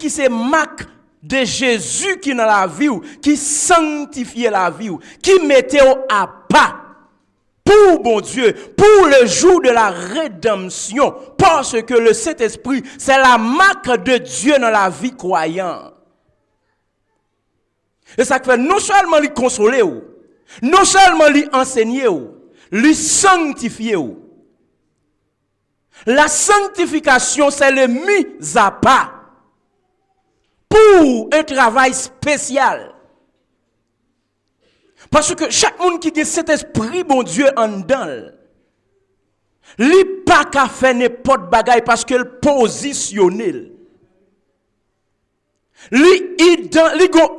qui c'est marque de Jésus qui dans la vie, qui sanctifiait la vie, qui mettait à pas pour bon Dieu, pour le jour de la rédemption, parce que le Saint-Esprit, c'est la marque de Dieu dans la vie croyante. Et ça fait non seulement lui consoler, non seulement lui enseigner, lui sanctifier. La sanctification, c'est le mis à part pour un travail spécial. Parce que chaque monde qui a cet esprit, bon Dieu, en dedans, lui pas qu'à faire n'importe bagaille parce qu'il positionnel. Lui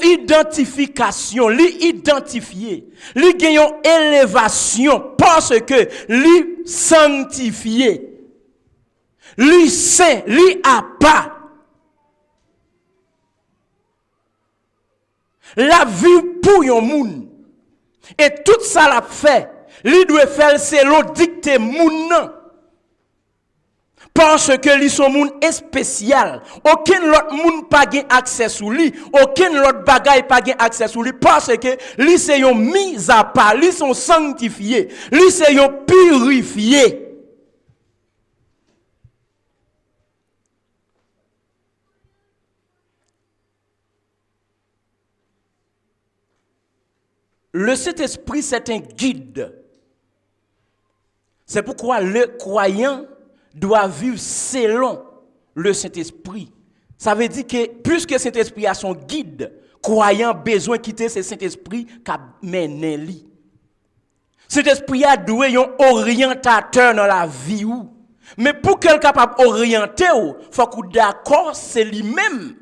identification, lui identifier, lui gagne élévation parce que lui sanctifié. Lui saint, lui a pas. La vie pour yon moun. Et tout ça l'a fait. Lui doit faire selon dicté moun nan. Parce que lui son moun est spécial. Aucun autre moun pas gen accès sous lui. Aucun autre bagaille pas gen accès sous lui. Parce que lui c'est yon mis à part. Lui sont sanctifiés. Lui c'est yon purifié. Le Saint-Esprit, c'est un guide. C'est pourquoi le croyant doit vivre selon le Saint-Esprit. Ça veut dire que, puisque Saint-Esprit a son guide, croyant besoin de quitter ce Saint-Esprit qui mène lui. Saint-Esprit a doué un orientateur dans la vie. Mais pour qu'elle soit capable d'orienter, il faut qu'on d'accord, c'est lui-même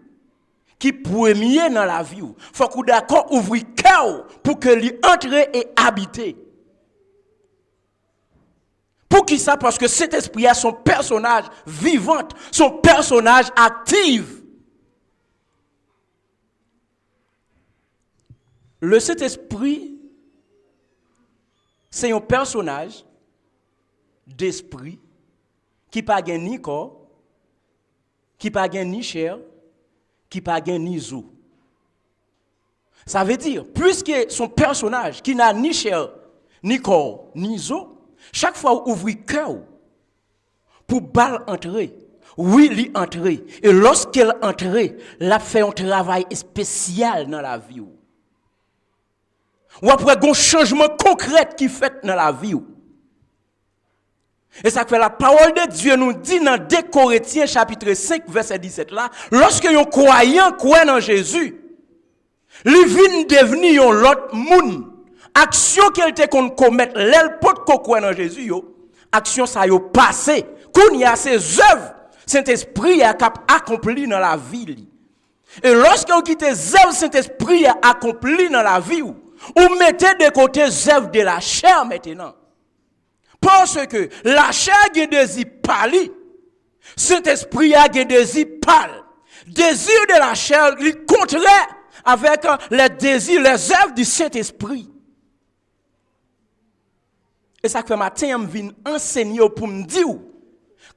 qui premier dans la vie. Il faut qu'on d'accord ouvrir le cœur pour que lui entre et habiter. Pour qui ça? Parce que cet esprit a son personnage vivant, son personnage actif. Le Saint-Esprit, c'est un personnage d'esprit qui n'a pas ni corps, qui n'a pas ni chair, qui n'a pas ni os. Ça veut dire, puisque son personnage qui n'a ni chair, ni corps, ni os, chaque fois où ouvre le cœur pour balle entrer, oui, lui entrer. Et lorsqu'elle entre, elle fait un travail spécial dans la vie. Ou après un changement concret qui fait dans la vie. Et ça fait la parole de Dieu nous dit dans 2 Corinthiens chapitre 5 verset 17 là, lorsque un croyant croit en Jésus, il vient devenir un autre monde. Action qu'elle te qu'on commettre, l'elle peut croire en Jésus yo, action ça yo passé, qu'on y a ses œuvres, Saint-Esprit a accompli dans la vie. Et lorsque vous quittez les œuvres Saint-Esprit a accompli dans la vie, vous mettez de côté les œuvres de la chair maintenant. Parce que la chair a des désirs pâlis, Saint-Esprit a des désirs pâles. Désir de la chair, il contraire avec les désirs, les œuvres du Saint-Esprit. Et ça fait matin, je viens enseigner pour me dire,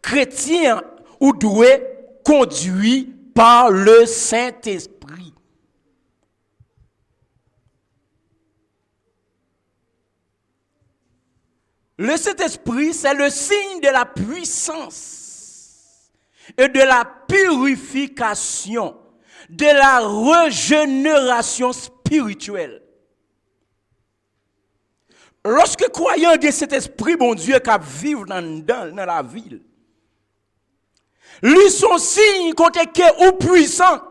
chrétien ou doué conduit par le Saint-Esprit. Le Saint-Esprit, c'est le signe de la puissance et de la purification, de la régénération spirituelle. Lorsque croyant de cet esprit, bon Dieu, qui vivre dans la ville, lui son signe côté que ou puissant.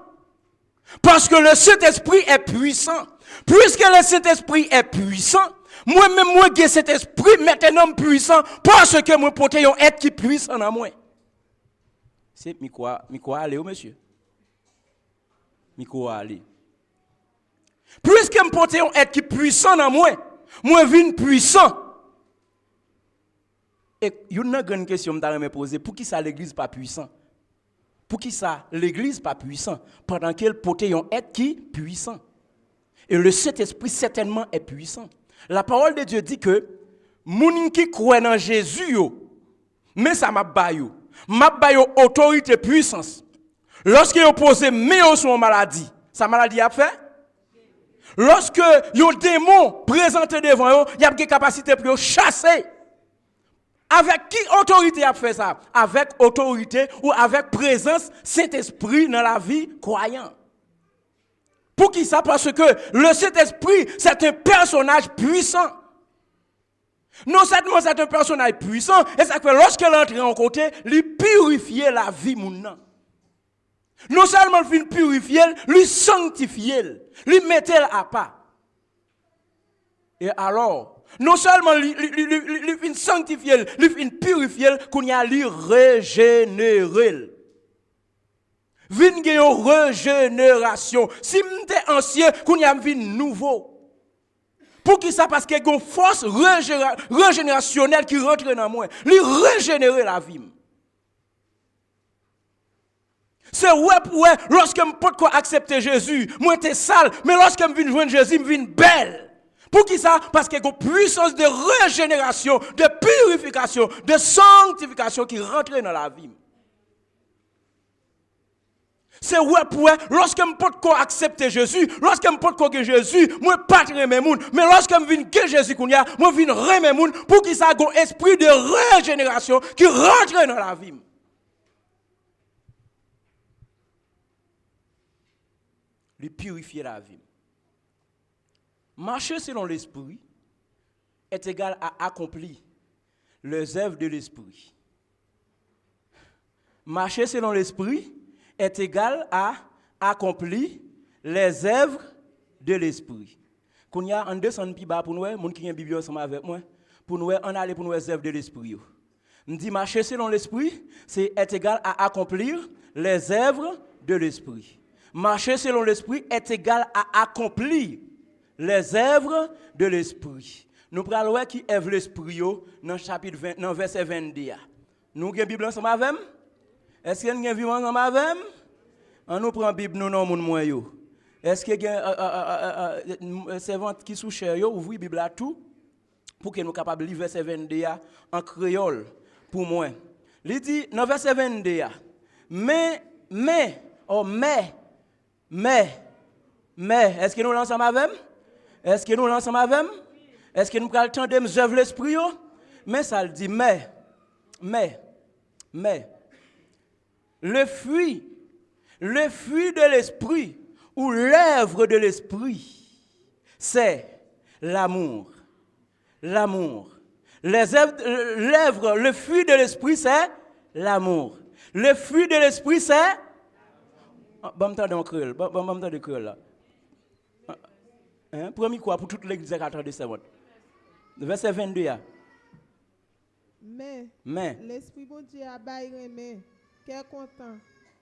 Parce que le Saint-Esprit est puissant. Puisque le Saint-Esprit est puissant, moi-même, moi, j'ai cet esprit maintenant puissant, parce que moi, porte un être qui est puissant dans moi. C'est quoi aller, monsieur? Quoi aller? Puisque je porte un être qui est puissant dans moi, moi, je suis puissant. Et il y a une grande question que je me poser. Pour qui ça l'église pas puissant? Pour qui ça l'église pas puissant? Pendant qu'elle porte un être qui est puissant. Et le Saint-Esprit certainement est puissant. La parole de Dieu dit que moun qui croit en Jésus, mais ça m'a baillé autorité, puissance. Lorsque vous posez main sur une maladie, sa maladie a fait. Lorsque un démon présenté devant vous, il y a une capacité pour chasser. Avec qui autorité a fait ça? Avec autorité ou avec présence Saint-Esprit dans la vie croyante. Pour qui ça? Parce que le Saint-Esprit, c'est un personnage puissant. Non seulement c'est un personnage puissant, et ça fait lorsqu'il entre en côté, il purifie la vie moun. Non seulement il purifie, il sanctifie, il met à part. Et alors, non seulement il fin sanctifier, il fin purifier, qu'on y a lui régénérer. Vin gen yon régénération. Si m'te ancien, qu'on y a vin nouveau. Pour qui ça? Parce qu'il y a une force régénérationnelle qui rentre dans moi. Lui régénérer la vie. C'est ouais, lorsque je ne peux pas accepter Jésus, moi j'étais sale, mais lorsque je viens joindre Jésus, je viens belle. Pour qui ça? Parce qu'il y a une puissance de régénération, de purification, de sanctification qui rentre dans la vie. C'est ouais, lorsque je ne peux pas accepter Jésus, lorsque je ne peux pas que Jésus, moi pas aimer moun, mais lorsque je viens que Jésus qu'on y a, moi viens aimer moun, pour qu'il ça ait un esprit de régénération qui rentre dans la vie. Lui purifier la vie. Marcher selon l'esprit est égal à accomplir les œuvres de l'esprit. Marcher selon l'esprit est égal à accomplir les œuvres de l'esprit. Quand il y a un descend plus bas pour nous, moun qui a une Bible ensemble avec moi, pour nous on aller pour nous les œuvres de l'esprit. On dit marcher selon l'esprit, c'est est égal à accomplir les œuvres de l'esprit. Marcher selon l'esprit est égal à accomplir les œuvres de l'esprit. Nous prenons voir qui œuvre l'esprit dans chapitre 20, dans verset 22. Nous avons une Bible ensemble avec? Est-ce que nous avons une Bible ensemble avec? On nous prend la Bible, nous non moun moi yo. Est-ce que un servant qui sous cher yo ouvre la Bible à tout pour que nous capables de lire verset 22 en créole pour moi. Il dit dans verset 22 mais est-ce que nous l'ensemble avec? Est-ce que nous l'ensemble avec? Est-ce que nous prenons le temps de nous œuvrer l'esprit? Mais ça le dit mais le fruit de l'esprit ou l'œuvre de l'esprit, c'est l'amour. L'amour. Le fruit de l'esprit, c'est l'amour. Le fruit de l'esprit, c'est... Bon, m'entendez créole. Bon, m'entendez créole là. Premier quoi pour toute l'église à 30 secondes. Verset 22. Mais l'esprit bon Dieu a baillé remet, cœur content,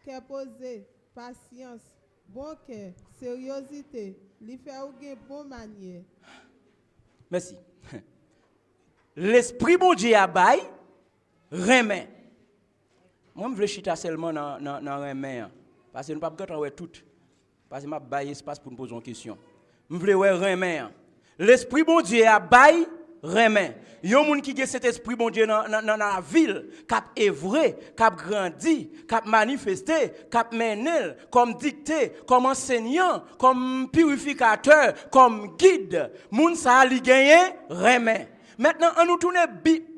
cœur posé, patience, bon cœur, sérieuxité, lui fait une bonne manière. Merci. L'esprit bon Dieu a baillé remet. Moi je veux chita seulement dans remet parce que nous pas besoin tout. Parce que m'a baillé espace pour nous poser une question. Je veux remet. L'esprit bon Dieu a baillé remet. Yon moun qui a cet esprit bon Dieu dans la ville, cap œuvrer, cap grandi, cap manifester, cap mener, comme dicté, comme enseignant, comme purificateur, comme guide. Moun sa li gagné remet. Maintenant on nous tourne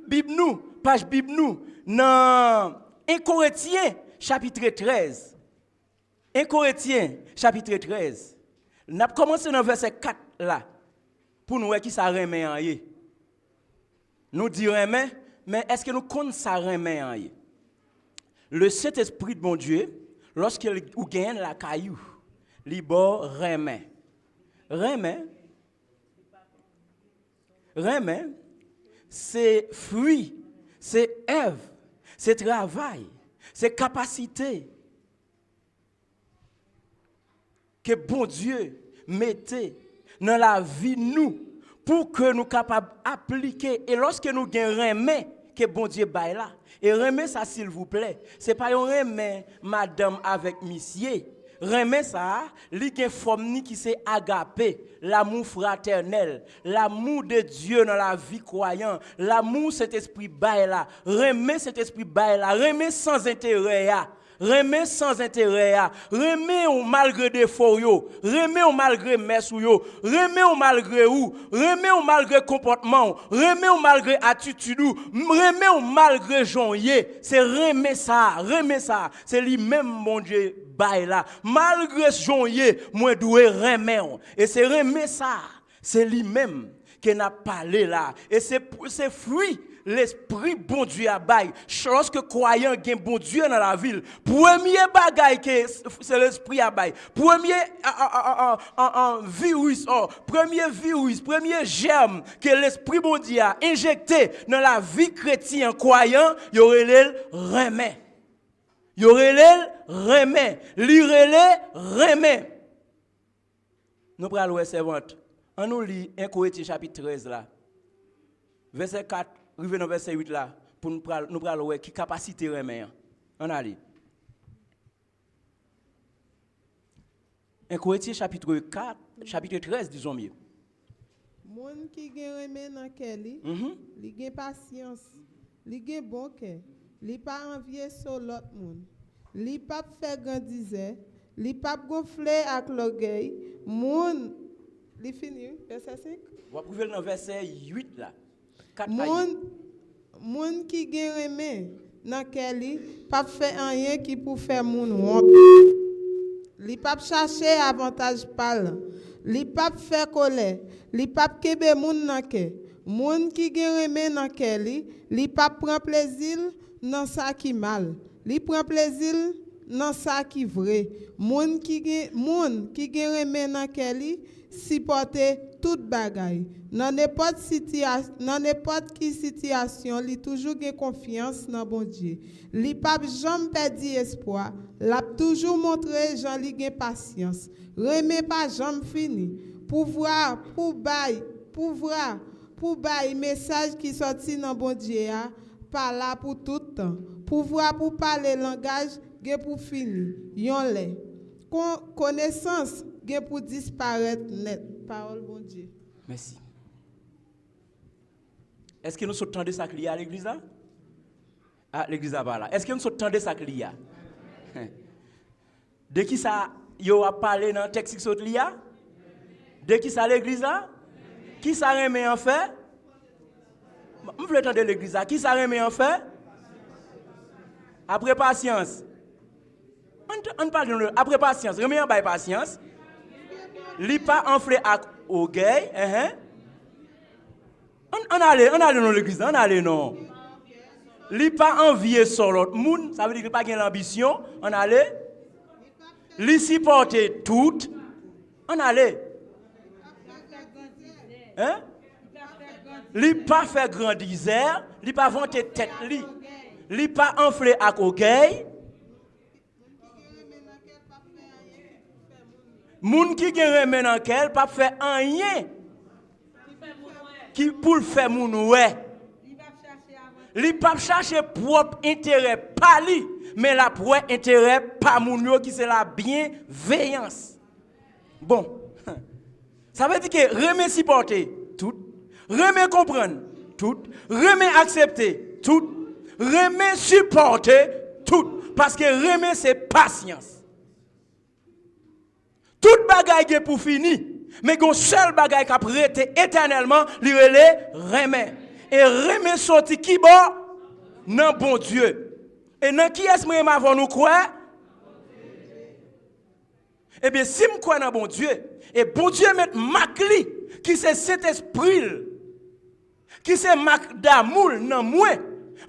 Bible nous, page Bible nous dans 1 Corinthiens chapitre 13. 1 Corinthiens chapitre 13. N'a commencé dans verset 4 là. Pour nous qui ça remet en yé. Nous dirons, mais est-ce que nous comptons ça remet en yé? Le Saint-Esprit de mon Dieu, lorsqu'il gagne la caillou, il remet. Remet, c'est fruit, c'est œuvre, c'est travail, c'est capacité que bon Dieu mettait dans la vie nous pour que nous capables d'appliquer. Et lorsque nous gagnons remet que bon Dieu baille là, et remet ça s'il vous plaît, c'est pas un remet madame avec monsieur. Remet ça, li gen forme qui c'est agapé, l'amour fraternel, l'amour de Dieu dans la vie croyant, l'amour cet esprit baille là, remet cet esprit baille là, remet sans intérêt là. Remet sans intérêt, remet ou malgré défaut yo, remet ou malgré mess yo, remet ou malgré ou, remet ou malgré comportement, remet ou malgré attitude ou, remet ou malgré jonye, c'est remet ça, c'est lui-même mon Dieu bail là. Malgré jonye, moi doué remet et c'est remet ça, c'est lui-même qui n'a parlé là et c'est fruit l'esprit bon Dieu a bail. Lorsque croyant gen bon Dieu dans la ville, premier bagay que c'est l'esprit a bail. Premier virus, premier germe que l'esprit bon Dieu a injecté dans la vie chrétienne croyant, y aurait le remet. Y aurait le remet. Lire remet. Nous prenons le servante. On nous lit 1 Corinthiens chapitre 13 là. Verset 4 arrivé dans verset 8 là, pour nous parler qui capacité remet. On a lu. 1 Corinthiens chapitre 4, chapitre 13, disons mieux. Moun qui gen remet dans kelli, li gen patience, li gen bon cœur, li pas envier sur l'autre moun. Li pas faire grandiser, li pas gonfler avec l'orgueil. Moun li fini verset 5. On va trouver dans verset 8 là. Moun qui gen remet dans kelli, pas faire rien qui pour faire moun honte. Li pas chercher avantage parlant. Li pas faire colère, li pas kebe moun nan ke. Moun qui gen remet nan kelli, li pas prend plaisir dans ça qui mal. Li prend plaisir dans ça qui vrai. Moun qui gen remet nan kelli, supporter toute bagaille. Dans n'importe qui situation, li toujours gen confiance dans bon Dieu. Li pas jamais perdu espoir. L'a toujours montré Jean li gen patience. Remet pas jamais fini. Pouvoir message qui sorti dans bon Dieu par là pour tout temps. Pouvoir pour parler langage gen pour fini. Yon lè. Connaissance gen pour disparaître net. Parole bon Dieu. Merci. Est-ce que nous sommes de ça qu'il y a à l'église là? Ah, l'église là là. Est-ce que nous sommes de ça qu'il y a? De qui ça yo a parlé dans le texte qui saute là? De qui ça l'église là? Qui ça remet en fait? Je veux entendre l'église là. Qui ça remet en fait? Après patience. On parle de après patience. Remet en bas patience. Li pas enflé avec orgueil. On allait dans l'église, on allait non. Li pas envier sur l'autre monde, ça veut dire qu'il pas gain l'ambition, on allait. Li supporter tout, on allait. Li pas faire grandiser, li pas vanter tête li. Li pas enfler avec orgueil. Moun qui gen remen dans quel pas faire rien. Qui pour le faire moun ouais. Li pas chercher propre intérêt pas li, mais la pour intérêt pas moun yo qui c'est la bienveillance. Bon. Ça veut dire que remet supporter tout, remet comprendre tout, remet accepter tout, remet supporter tout parce que remet c'est patience. Toute bagaille est pour finir. Mais gon seul bagaille qui a prêté éternellement, li relè remet. Et remet sorti qui bon? Nan bon Dieu. Et nan qui est-ce que avant nous croire? Eh bien, si nous croyons dans bon Dieu, et bon Dieu met Macli, qui c'est cet esprit, qui c'est Mac d'amour dans moi,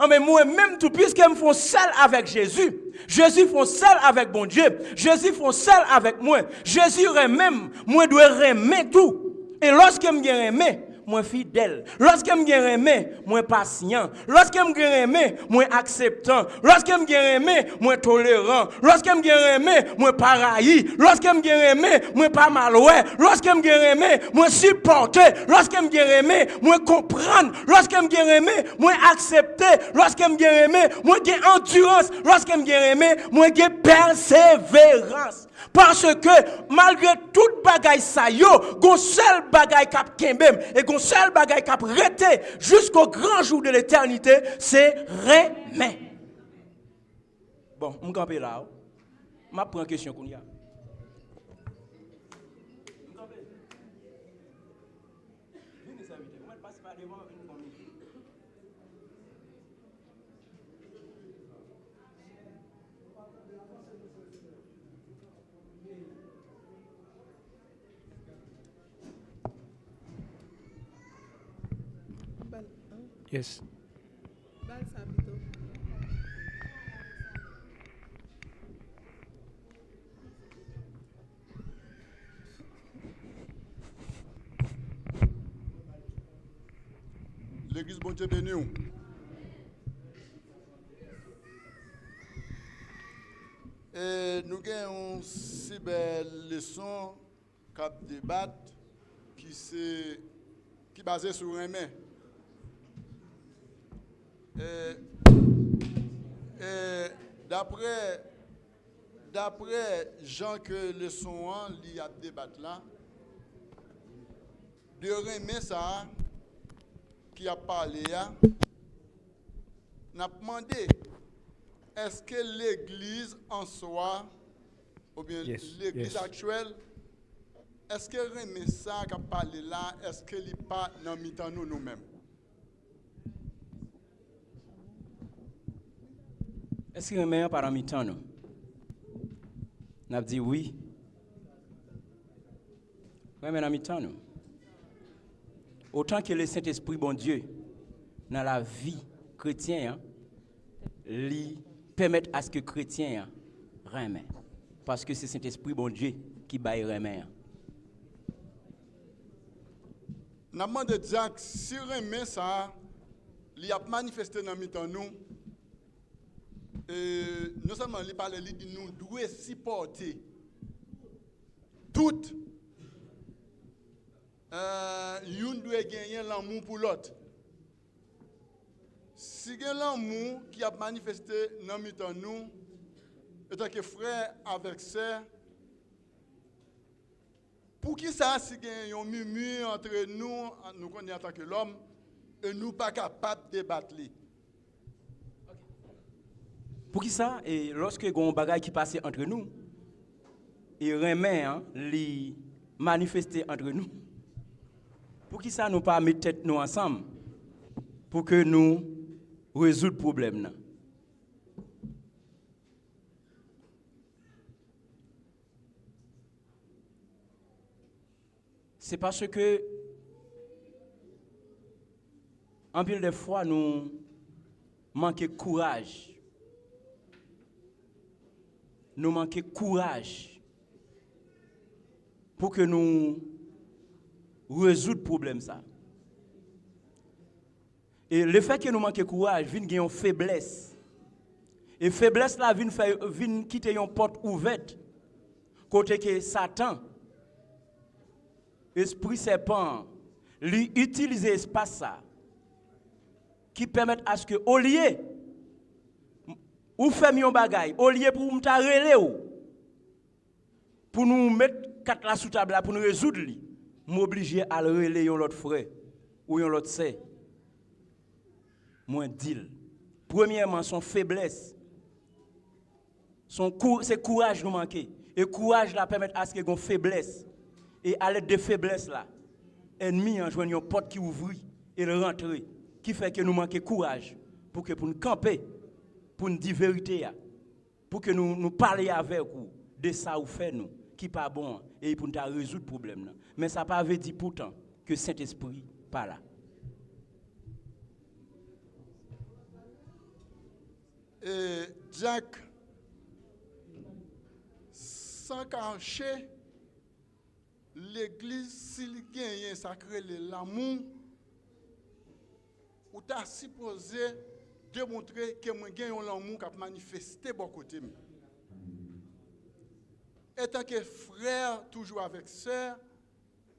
mais moi-même tout, puisque me font seul avec Jésus, Jésus font seul avec bon Dieu, Jésus font seul avec moi, Jésus même, moi dois remettre tout. Et lorsque me remet, moi fidèle. Lorsque me remet, moi patient. Lorsque me remet, moi acceptant. Lorsque me remet, moi tolérant. Lorsque me remet, moi paraï. Lorsque me remet, moi pas malware. Lorsque me remet, moi supporter. Lorsque me remet, moi comprendre. Lorsque me remet, moi accepter. Lorsque me remet, moi j'ai endurance. Lorsque me remet, moi j'ai persévérance. Parce que malgré toute bagaille ça yo, gon seul bagaille k'ap kembem et gon seul bagaille k'ap rete jusqu'au grand jour de l'éternité, c'est remet. Bon, je camper là. Je prends une question qu'on y a. Yes. L'église bon Dieu béni. Et nous avons une si belle leçon cap débat qui est basée sur un main. Et d'après Jean que leçon il y a débat là, de remet ça qui a parlé, n'a demandé est-ce que l'église en soi, ou bien l'église actuelle, est-ce que remet ça qui a parlé là, est-ce qu'il n'est pas dans mi-temps nous-mêmes? Est-ce qu'il remet par en mi-temps nous? On a dit oui. Remet en mi-temps nous. Autant que le Saint-Esprit, bon Dieu, dans la vie chrétienne, lui permet à ce que chrétien remet. Parce que c'est Saint-Esprit, bon Dieu, qui baille remet. Nous avons demandé que si remet ça, il a manifesté dans mi-temps nous, non seulement il parle, il dit nous devons supporter toutes. Yon doit gagner l'amour pour l'autre. Si il y a l'amour qui a manifesté dans nous, en tant que frère avec sœur, pour qui ça, si il y a un murmure entre nous connaissons en tant que l'homme, et nous pas capables de débattre. Pour qui ça, et lorsque il y a un bagage qui passe entre nous, il remet les manifester entre nous. Pour qui ça nous pas mettre tête nous ensemble pour que nous résoudre le problème. C'est parce que en pile de fois nous manquons de courage. Nous manquons de courage pour que nous résoudre le problème ça. Et le fait que nous manquons de courage vient gagner une faiblesse. Et faiblesse là vient quitter une porte ouverte côté que Satan esprit serpent lui utilise espace ça qui permet à ce que au lieu ou faire un bagay au lieu pour m'ta relé ou pour nous mettre quatre la sous table pour nous résoudre li m'obliger à le relayer l'autre frère ou l'autre sœur. Moi deal. Premièrement son faiblesse. C'est courage nous manquer et courage là permet à ce qu'il y ait une faiblesse et à l'aide de faiblesse là ennemi en joignant une porte qui ouvre et le rentrer qui fait que nous manquons courage pour nous camper pour nous dire vérité pour que nous parler avec vous de ça ou fait nous qui pas bon et pour nous résoudre le problème là. Mais ça pas veut dire pourtant que Saint-Esprit pas là. Et Jack, sans cacher, l'église, s'il gagne sacré l'amour, ou t'as supposé démontrer que moi gagne l'amour qui a manifesté bon côté. Étant que frère, toujours avec sœur,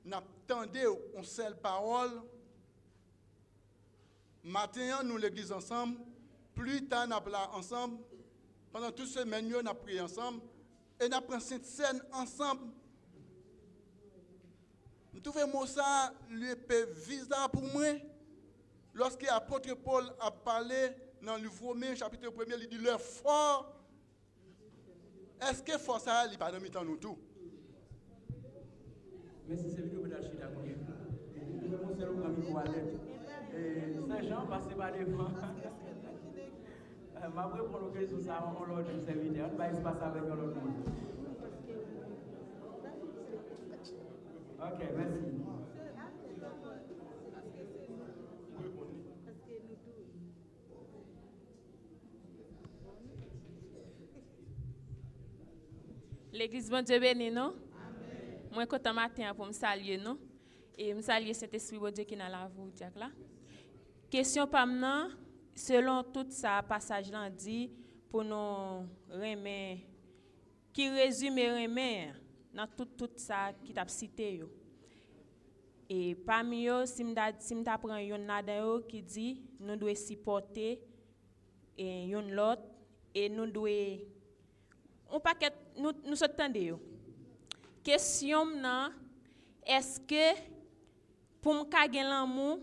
n'attendez une seule parole. Matin, nous l'église ensemble. Plus tard, nous avons ensemble. Pendant toute semaine, nous avons prié ensemble. Et nous avons pris cette scène ensemble. Nous trouvons ça le visa pour moi. Lorsque l'apôtre Paul a parlé dans le livre Romains, chapitre 1er, il dit leur fort est-ce que force ça n'est pas dans mi-temps nous tout? Mais si c'est vidéo que tu as chita, mon seul ami pour aller. Saint-Jean passe par devant. Ma répondre aux questions, ça, on l'a dit, c'est vidéo. On va se passer avec l'autre monde. Ok, merci. L'église bon Dieu béni nous. Moi content matin pour me saluer nous et me saluer cet esprit bon Dieu qui dans la vie Jack là. Question pas maintenant selon tout ça passage là dit pour nous remettre qui résume remettre dans tout ça qui t'a cité yo. Et parmi eux si m'ta prend yon là qui dit nous doit supporter et yon l'autre et nous doit on paquet nous s'entendez yo. Question nan est-ce que pour me ka gen l'amour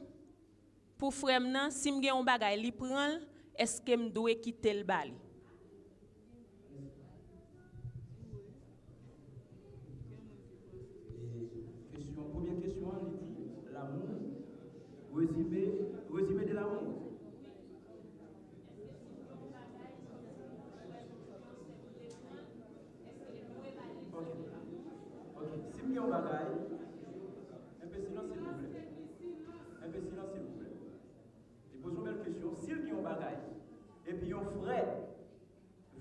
pour frère nan si me gen on bagay li prend est-ce que me doit quitter le bali? Question, première question, on dit l'amour, résumé de l'amour. Si vous avez un bagage, un peu silence s'il vous plaît. Un peu silence s'il vous plaît. Je pose une belle question. Si vous avez un bagage, et puis un frère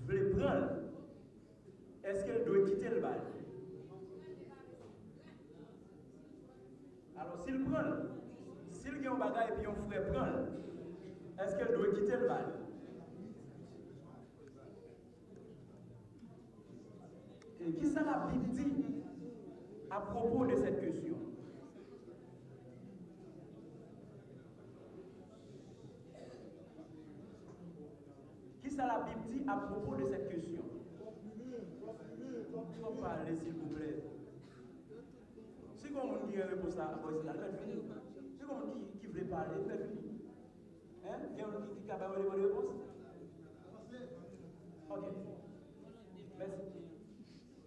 veut prendre, est-ce qu'elle doit quitter le bal? Alors s'il prend, s'il a un bagage et puis un frère prend, est-ce qu'elle doit quitter le bal? Et qui ça la Bible dit à propos de cette question? Qui ça la Bible dit à propos de cette question? Faut parler s'il vous plaît. Si quelqu'un qui répond ça, si quelqu'un qui veut parler, faites venir. Hein? Il y a quelqu'un qui est capable de répondre réponse? Ok. Merci.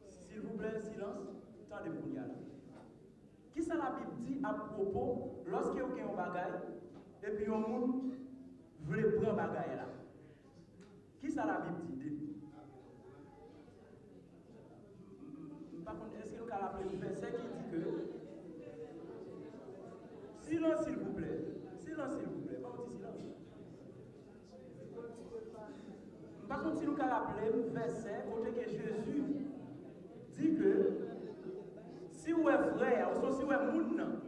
S'il vous plaît, silence. Tant de brouillard. Qui ça la Bible dit à propos lorsque vous avez un bagage et puis un monde veut prendre bagage là? Qui ça la Bible dit? Par contre, est-ce que vous avez appelé le verset qui dit que silence s'il vous plaît. Silence s'il vous plaît. Pas un petit silence. Par contre, si nous avons appelé le verset côté que Jésus dit que si vous êtes frère, ou si vous êtes moun,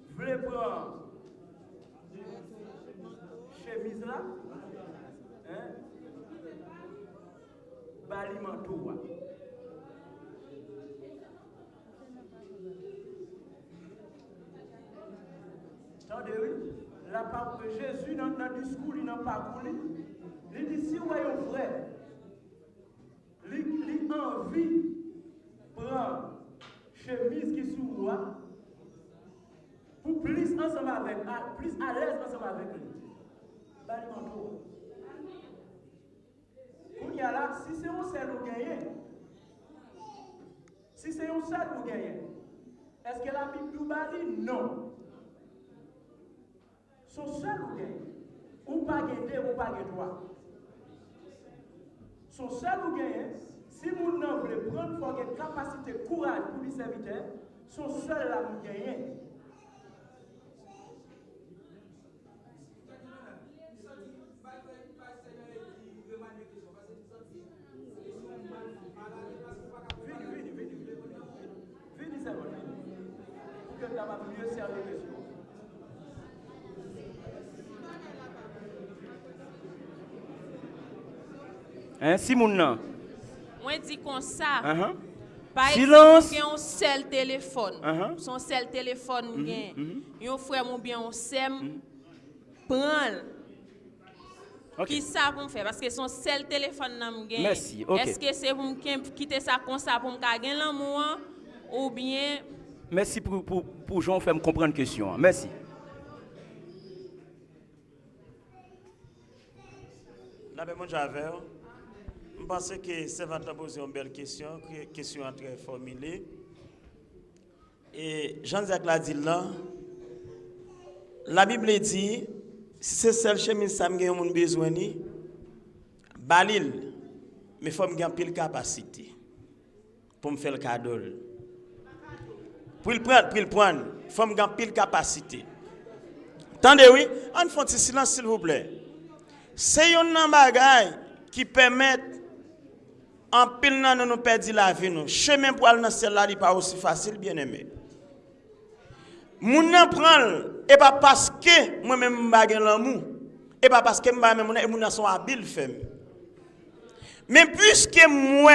vous voulez prendre chemise là, hein, balimantou. Attendez, oui, la part de Jésus dans le discours, il n'a pas coulé. Il dit si vous êtes un frère, il a envie de prendre chemise qui sous moi pour plus ensemble avec plus à l'aise ensemble avec lui. Balimantou. Il y a là, si c'est un seul ou gagné, si c'est un seul ou gagné, est-ce que la Bible nous dit non? Son seul ou gagné, ou pas gagné ou pas gagné droit. Son seul ou gagné, si mon nom veut prendre, il faut avoir une capacité, courage pour les serviteurs, son seul là nous gagné. Mieux servir les choses. Hein, si mon nom. Moi dis comme ça. Par silence. Exemple, un seul téléphone. Son seul téléphone gain. Un frère ou bien on s'aime prend. Qui ça pour me faire parce que son seul téléphone n'a gain. Merci. Okay. Est-ce que c'est pour me quitter ça comme ça pour me gagner l'amour ou bien merci pour Jean faire me comprendre la question. Merci. Là, ben, moi, j'avais. Je pense que c'est vraiment posé une belle question, question très formulée. Et Jean-Jacques l'a dit là, la Bible dit, si c'est seul chemise ça me a besoin ni, balil, mais faut me gagner pile capacité pour me faire le cadeau. Pour le prendre, faut me gagner pile capacité. Attendez oui, on fait un silence s'il vous plaît. C'est un bagage qui permet en pile nan nous perdre la vie nous. Chemin pour aller dans celle-là n'est pas aussi facile bien aimé. Moun nan prend et pas parce que moi même bagay l'amour et pas parce que moi même moun sont habiles femme. Mais puisque moi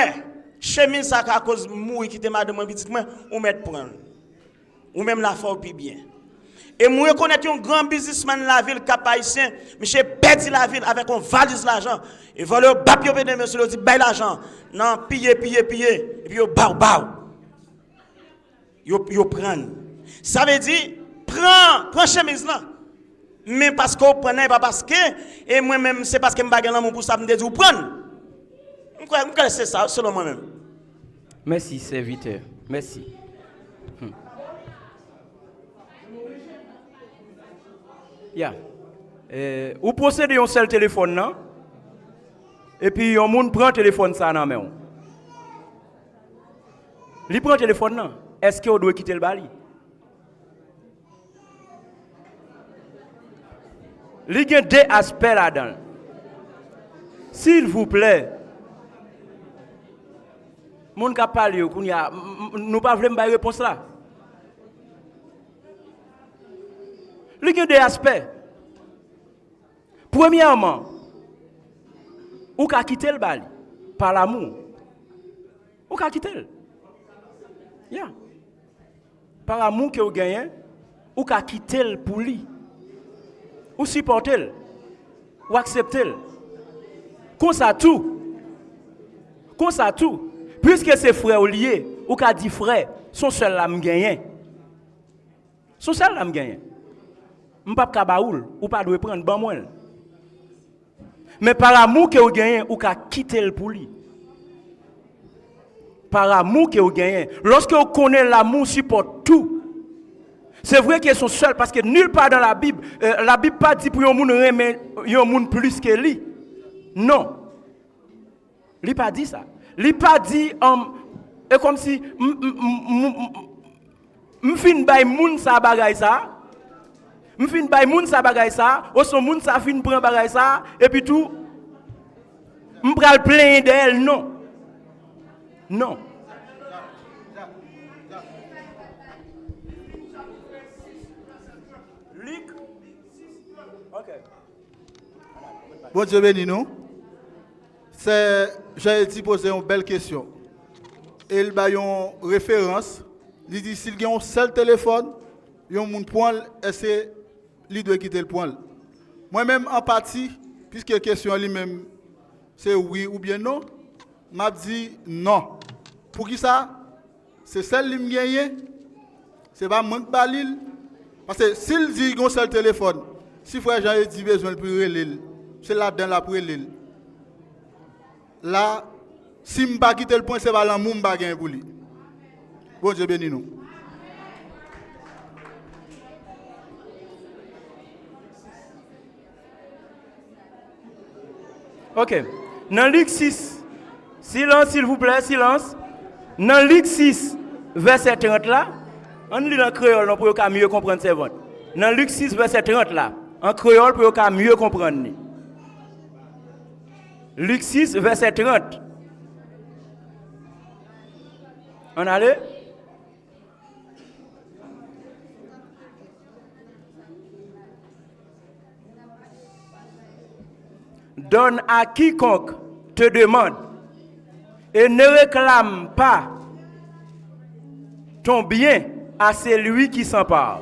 chemin ça à cause mourir quitter madame petite moi ou mettre prendre. Ou même la fois puis bien. Et moi connais un grand businessman la ville cap haïtien, monsieur perdu la ville avec une valise l'argent. Et voilà bapio de monsieur dit bail l'argent. Non, piller et puis yo ba. Yo prend. Ça veut dire prends chemise là. Mais parce qu'on prenait pas parce que et moi même c'est parce que me bagarre l'amour pour ça me dit ou prendre. M'crois c'est ça selon moi même. Merci serviteur. Merci. Yeah. Ou possédez un seul téléphone non? Et puis un monde prend téléphone ça dans main. Li prend téléphone non? Est-ce que on doit quitter le bali? Il y a deux aspects là-dedans. S'il vous plaît, moun ka parler nous pas voulons me réponse là. Il y a deux aspects. Premièrement, ou ka quitter le bali par l'amour. Ou ka quitter le. Yeah. Par l'amour que vous gagnez, ou ka quitter le pour lui. Ou supporter le. Ou accepter le. Comme ça tout. Puisque c'est frère lié, ou ka dit frère, son seul la me gagne. Son seul la me gagne. M'pa ka baoul ou pas doit prendre ban moi. Mais par amour que vous gagnez ou ka quitter le pour lui. Par amour que vous gagnez, lorsque vous connaissez l'amour supporte tout. C'est vrai qu'ils sont seuls parce que nulle part dans la Bible pas dit pour un monde aimer un monde plus que lui. Non. Il pas dit ça. Il pas dit et comme si m'fin bay moun sa bagay ça. M'fin bay moun sa bagay ça, ou son moun sa fin prend bagay ça et puis tout m'pral plein d'elle non. Non. Luc. OK. Bon Dieu béni nous. J'ai dit poser une belle question. Et il a une référence. Il dit s'il y a un seul téléphone, il y a un point, est-ce qu'il doit quitter le point? Moi-même, en partie, puisque la question lui-même, c'est oui ou bien non, m'a dit non. Pour qui ça? C'est celle qui me gagne. C'est pas manque balil. Parce que s'il dit qu'il y a un seul téléphone, si frère Jean dit besoin de relire, c'est là-dedans la pour relire. Là, si je ne pas quitter le point, c'est pas l'amour que je pour lui. Bon Dieu béni nous. OK. Dans Luc 6, silence s'il vous plaît, silence. Dans Luc 6, verset 30 là, on lit en créole pour mieux comprendre ces votes. Dans Luc 6, verset 30 là, en créole pour mieux comprendre. Luc 6, verset 30. On allait? Donne à quiconque te demande et ne réclame pas ton bien à celui qui s'empare.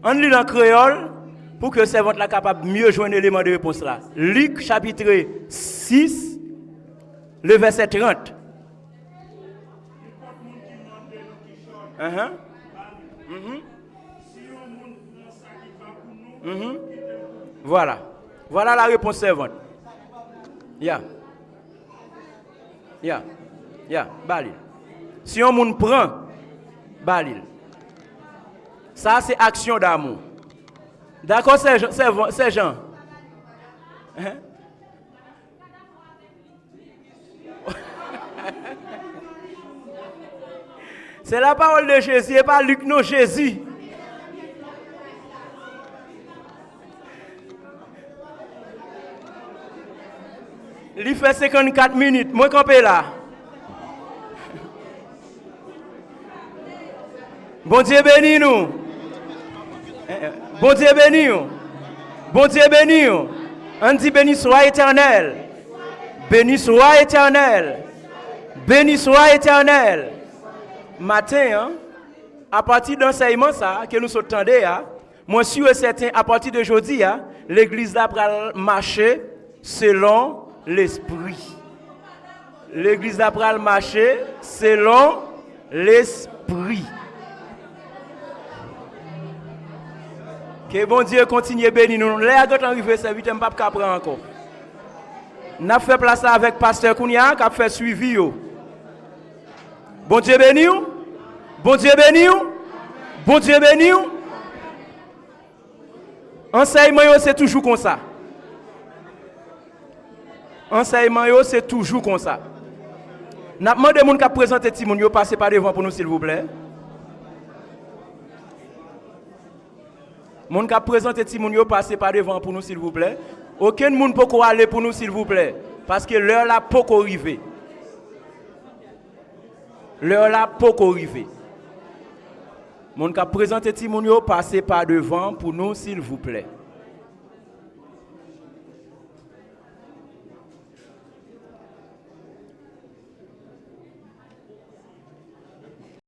On lit en créole pour que servante soit capable de mieux joindre l'élément de réponse là. Luc chapitre 6, le verset 30. Voilà. Voilà la réponse servante. Yeah. Balil. Si on moun prend, balil. Ça, c'est action d'amour. D'accord, c'est Jean. Hein? C'est la parole de Jésus et pas Luc, non, Jésus. Il fait 54 minutes. Moi, campé là. Bon Dieu béni nous. Bon Dieu béni nous. Bon Dieu béni nous. On dit béni soit éternel. Béni soit éternel. Béni soit éternel. Matin, hein, à partir d'enseignement ça que nous entendons, moi sûr et certain à partir d'aujourd'hui, l'église là va marcher selon l'esprit. L'église là va marcher selon l'esprit. Que bon Dieu continue à bénir nous. Là, quand on arrive, c'est vite, on ne peut pas prendre encore. On a fait place avec pasteur Kounia qui a fait suivi. Bon Dieu béni. Bon Dieu béni. Bon Dieu béni. Enseignement, c'est toujours comme ça. Enseignement, c'est toujours comme ça. N'a demandé moun qui présenter Timon, yo passer par devant pour nous s'il vous plaît. Moun qui présenter Timon, yo passer par devant pour nous s'il vous plaît. Aucun moun peut aller pour nous s'il vous plaît parce que l'heure là pas arriver. L'heure là pas arriver. Moun qui présenter Timon, yo passer par devant pour nous s'il vous plaît.